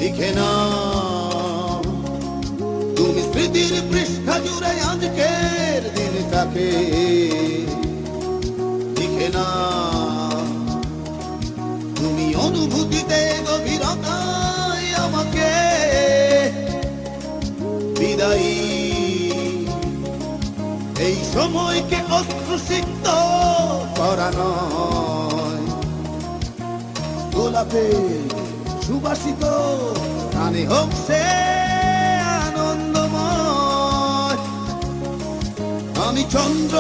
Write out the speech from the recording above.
লিখে না তুমি স্মৃতির পৃষ্ঠা জুড়ে আজকের দিনটাকে, লিখে না তুমি অনুভূতিতে গভীরতায় আমাকে বিদায়ী এই সময়কে অশ্রুসিক্ত করা নয়। গোলাপে সুবাসিত গানে হোক সে আনন্দময়। আমি চন্দ্র